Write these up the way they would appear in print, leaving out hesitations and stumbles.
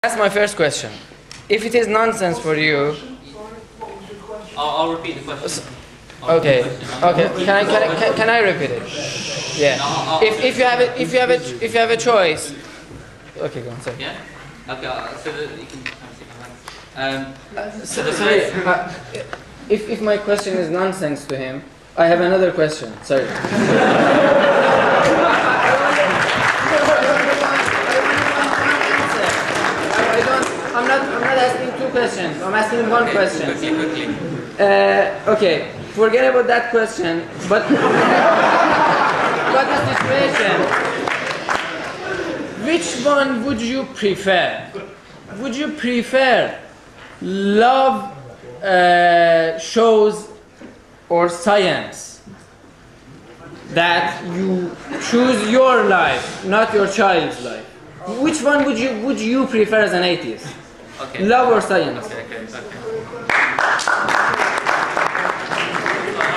That's my first question. If it is nonsense for you, I'll repeat the question. Okay. Can I repeat it? Yeah. No, if you have a choice. Okay, go on. Sorry. Yeah. Okay. So that you can if my question is nonsense to him, I have another question. Sorry. I'm not asking two questions. I'm asking one question. Quickly. Okay, forget about that question. But the situation. Which one would you prefer? Would you prefer love shows or science? That you choose your life, not your child's life. Which one would you prefer as an atheist? Okay. Love or science? Okay. I'll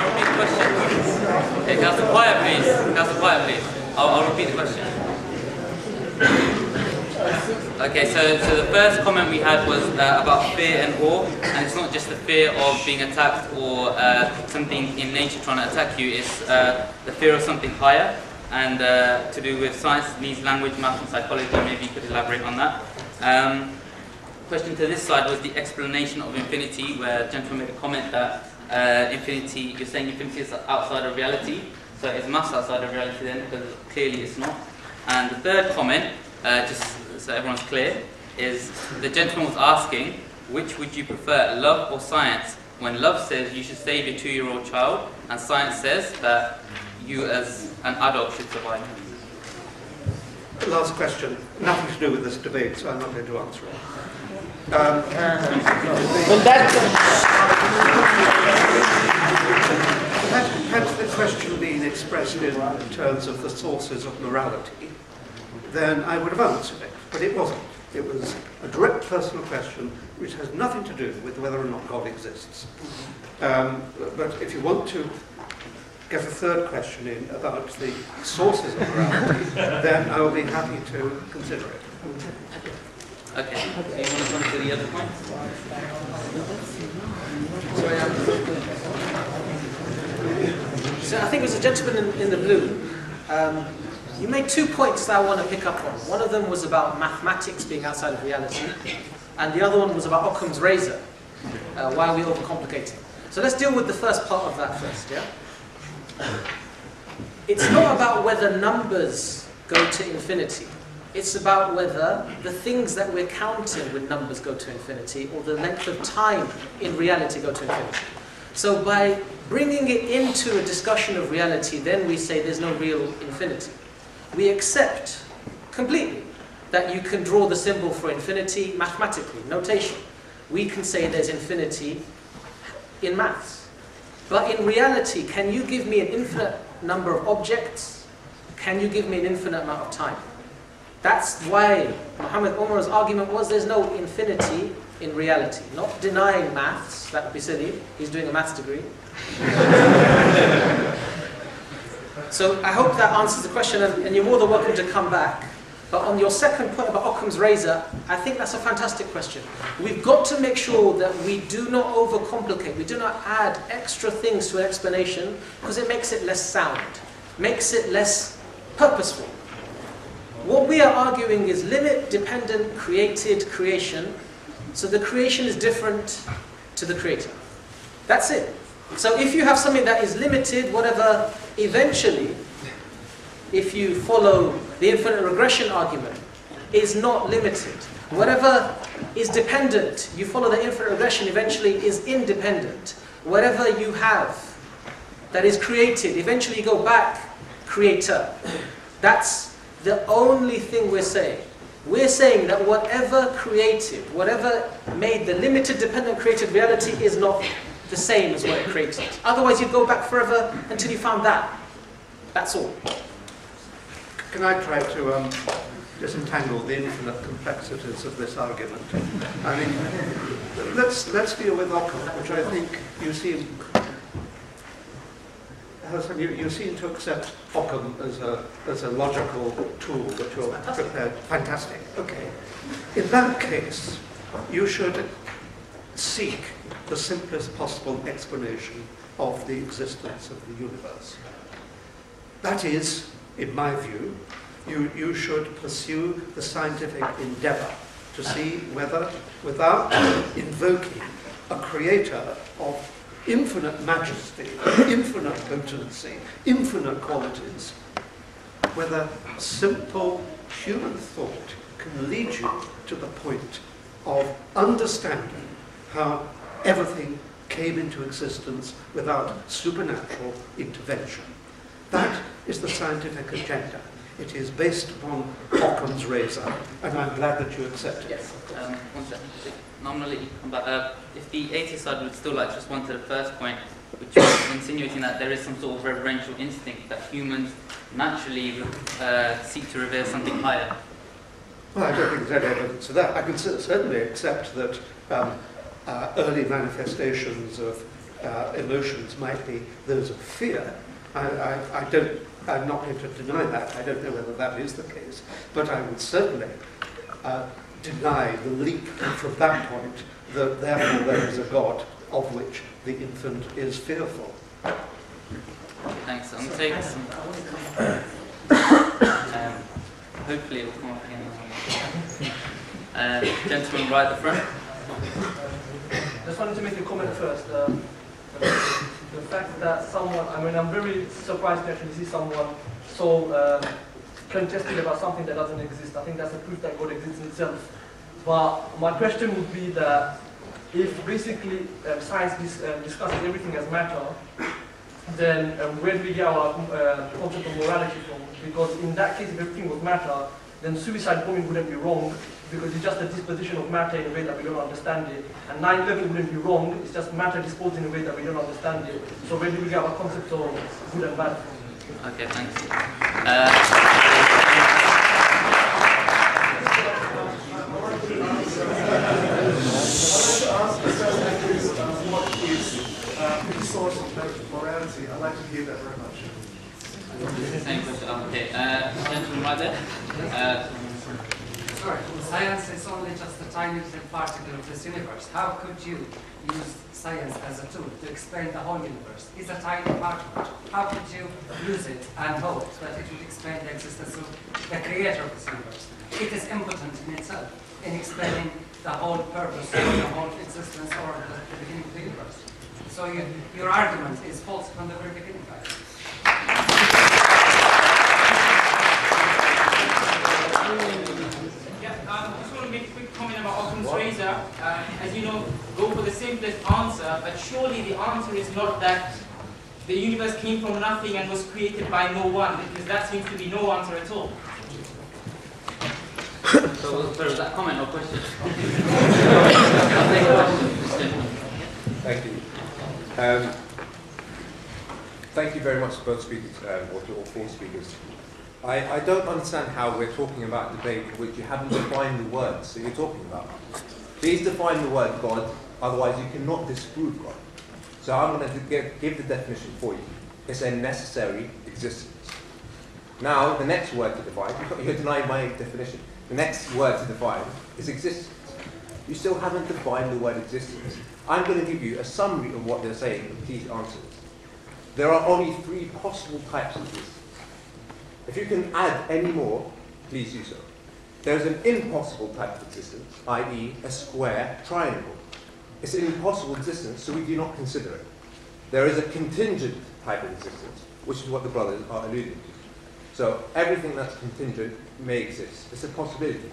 repeat the question. Okay, can I have the quiet, please? I'll repeat the question. Okay, so the first comment we had was about fear and awe, and it's not just the fear of being attacked or something in nature trying to attack you, it's the fear of something higher, and to do with science, needs language, math and psychology. Maybe you could elaborate on that. Question to this side was the explanation of infinity, where a gentleman made a comment that infinity, you're saying infinity is outside of reality, so is mass outside of reality then, because clearly it's not. And the third comment, just so everyone's clear, is the gentleman was asking, which would you prefer, love or science? When love says you should save your 2-year-old child, and science says that you as an adult should survive. Last question, nothing to do with this debate, so I'm not going to answer it. Had the question been expressed in terms of the sources of morality, then I would have answered it, but it wasn't. It was a direct personal question which has nothing to do with whether or not God exists. But if you want to get a third question in about the sources of morality, then I will be happy to consider it. Okay. Do you want to come to the other point? So I think it was a gentleman in the blue. You made 2 points that I want to pick up on. One of them was about mathematics being outside of reality, and the other one was about Occam's razor. Why are we overcomplicating? So let's deal with the first part of that first, yeah? It's not about whether numbers go to infinity. It's about whether the things that we're counting with numbers go to infinity, or the length of time in reality go to infinity. So by bringing it into a discussion of reality, then we say there's no real infinity. We accept completely that you can draw the symbol for infinity mathematically, notation. We can say there's infinity in maths. But in reality, can you give me an infinite number of objects? Can you give me an infinite amount of time? That's why Omar's argument was there's no infinity in reality. Not denying maths, that would be silly. He's doing a maths degree. So I hope that answers the question, and you're more than welcome to come back. But on your second point about Occam's razor, I think that's a fantastic question. We've got to make sure that we do not overcomplicate, we do not add extra things to an explanation, because it makes it less sound, makes it less purposeful. What we are arguing is limit-dependent created creation, so the creation is different to the creator. That's it. So if you have something that is limited, whatever, eventually, if you follow the infinite regression argument, is not limited. Whatever is dependent, you follow the infinite regression, eventually is independent. Whatever you have that is created, eventually you go back, creator. That's the only thing we're saying. We're saying that whatever created, whatever made the limited dependent created reality is not the same as what it created. Otherwise you'd go back forever until you found that. That's all. Can I try to disentangle the infinite complexities of this argument? I mean, let's deal with Occam, which I think you seem Hassan, you seem to accept Occam as a logical tool that you're prepared. Fantastic. Okay. In that case, you should seek the simplest possible explanation of the existence of the universe. That is, in my view, you should pursue the scientific endeavour to see whether, without invoking a creator of infinite majesty, infinite potency, infinite qualities, whether simple human thought can lead you to the point of understanding how everything came into existence without supernatural intervention. That is the scientific agenda. It is based upon Occam's razor, and I'm glad that you accept it. Yes. One second. Nominally, but if the atheist side would still like to respond to the first point, which is insinuating that there is some sort of reverential instinct that humans naturally seek to revere something higher. Well, I don't think there's any evidence of that. I can certainly accept that early manifestations of emotions might be those of fear. I'm not going to deny that. I don't know whether that is the case. But I would certainly deny the leap from that point that therefore there is a God of which the infant is fearful. Thanks. I'm taking some. Hopefully it will come up again. Gentleman right at the front. Just wanted to make a comment first. The fact that someone, I mean, I'm very surprised to actually see someone so congested about something that doesn't exist. I think that's a proof that God exists in itself. But my question would be that if basically science discusses everything as matter, then where do we get our concept of morality from? Because in that case, if everything was matter, then suicide bombing wouldn't be wrong, because it's just a disposition of matter in a way that we don't understand it. And 9/11 wouldn't be wrong, it's just matter disposed in a way that we don't understand it. So where do we get our concept of good and bad from? Okay, thanks. The source of morality. I'd like to hear that very much. Same question. Okay, gentleman right there. Sorry, science is only just a tiny little particle of this universe. How could you use science as a tool to explain the whole universe? It's a tiny part of it. How could you use it and hope that it would explain the existence of the creator of this universe? It is impotent in itself in explaining the whole purpose or the whole existence or the beginning of the universe. So your argument is false from the very beginning, guys. I just want to make a quick comment about Occam's razor. As you know, go for the simplest answer, but surely the answer is not that the universe came from nothing and was created by no one, because that seems to be no answer at all. So, was that comment or question? Thank you. Thank you very much to both speakers, or to all four speakers. I don't understand how we're talking about a debate in which you haven't defined the words that you're talking about. Please define the word God, otherwise you cannot disprove God. So I'm going to give the definition for you. It's a necessary existence. Now, the next word to define, you're denying my definition. The next word to define is existence. You still haven't defined the word existence. I'm going to give you a summary of what they're saying. Please answer this. There are only three possible types of existence. If you can add any more, please do so. There's an impossible type of existence, i.e. a square triangle. It's an impossible existence, so we do not consider it. There is a contingent type of existence, which is what the brothers are alluding to. So everything that's contingent may exist. It's a possibility.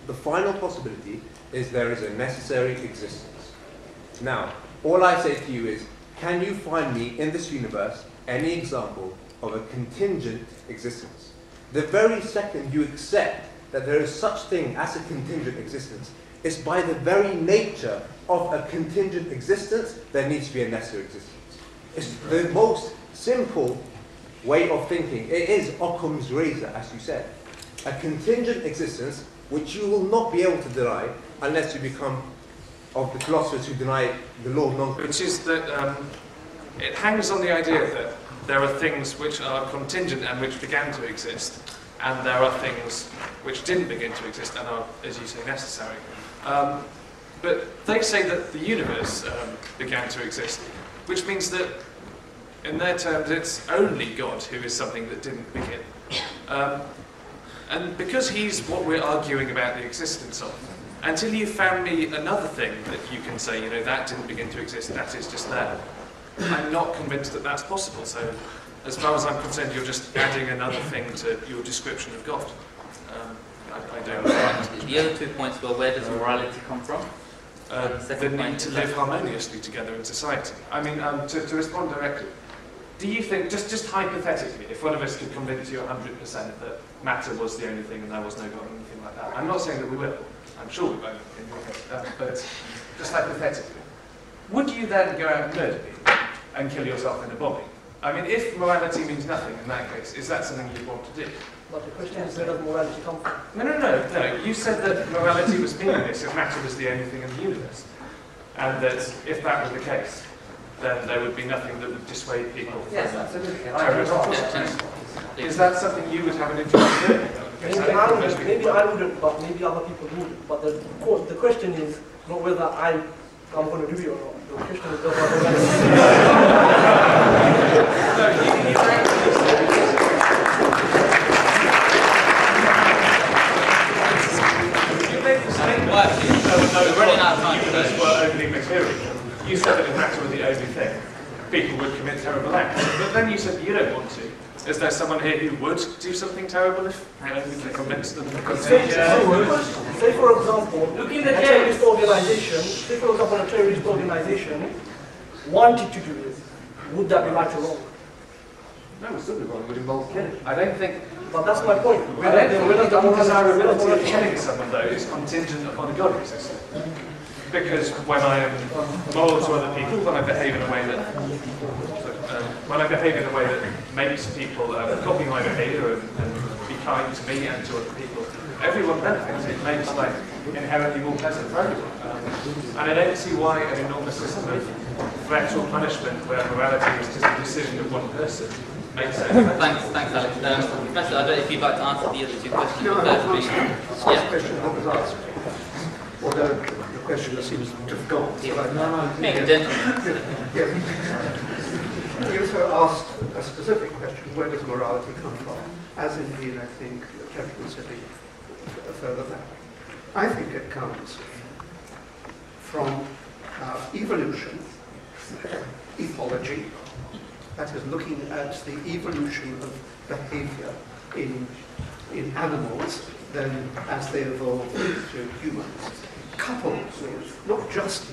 The final possibility is there is a necessary existence. Now, all I say to you is, can you find me in this universe any example of a contingent existence? The very second you accept that there is such thing as a contingent existence, it's by the very nature of a contingent existence there needs to be a necessary existence. It's the most simple way of thinking. It is Occam's razor, as you said. A contingent existence which you will not be able to deny unless you become of the philosophers who deny the law of non-contradiction. Which is that it hangs on the idea that there are things which are contingent and which began to exist, and there are things which didn't begin to exist and are, as you say, necessary. But they say that the universe began to exist, which means that, in their terms, it's only God who is something that didn't begin. And because he's what we're arguing about the existence of, until you found me another thing that you can say, you know, that didn't begin to exist, that is just there, I'm not convinced that that's possible. So, as far as I'm concerned, you're just adding another thing to your description of God. I don't know. The other 2 points were, where does morality come from? The need to live harmoniously together in society. I mean, to respond directly, do you think, just hypothetically, if one of us could convince you 100% that matter was the only thing and there was no God or anything like that, I'm not saying that we will, I'm sure we won't in your case, but just hypothetically, would you then go out and murder people and kill yourself in a bombing? I mean, if morality means nothing in that case, is that something you'd want to do? But the question is, where does morality come from? No. You said that morality was meaningless if matter was the only thing in the universe. And that if that was the case, then there would be nothing that would dissuade people. Yes, absolutely. Is that something you would have an interest in doing? Maybe I wouldn't, but maybe other people would. But the question is not whether I'm going to do it or not. The question is whether We're running out of time. Were only material. You said that if matter were the only thing, people would commit terrible acts. But then you said you don't want to. Is there someone here who would do something terrible if we can convince them? Say for example, a terrorist organization wanted to do this. Would that be right or wrong? No, it would still be wrong. It would involve killing. I don't think. But that's my point. I don't think the undesirability of killing someone, though, is contingent upon a God existing. Because when I am moral to other people, when I behave in a way that makes people copy my behaviour and be kind to me and to other people, everyone benefits. It makes life inherently more pleasant for everyone. And I don't see why an enormous system of threat or punishment, where morality is just a decision of one person, makes sense. Thanks, Alex. Professor, I don't know if you'd like to answer the other two questions. No, the question that was asked, although the question seems to have gone. You also asked a specific question, where does morality come from? As indeed, I think, the gentleman said further back. I think it comes from evolution, ethology, that is looking at the evolution of behavior in animals, then as they evolve to humans, coupled with not just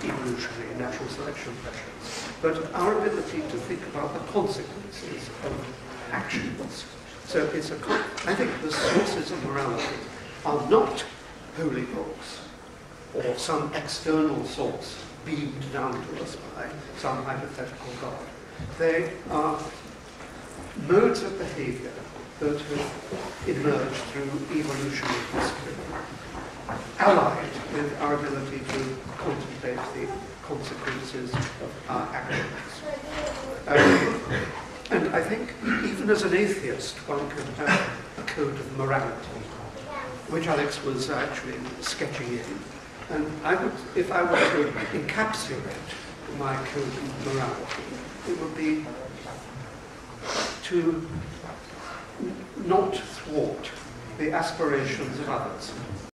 evolutionary natural selection pressures, but our ability to think about the consequences of actions. So I think the sources of morality are not holy books or some external source beamed down to us by some hypothetical God. They are modes of behavior that have emerged through evolutionary history, allied with our ability to contemplate the consequences of our actions. And I think even as an atheist, one can have a code of morality, which Alex was actually sketching in. And if I were to encapsulate my code of morality, it would be to not thwart the aspirations of others.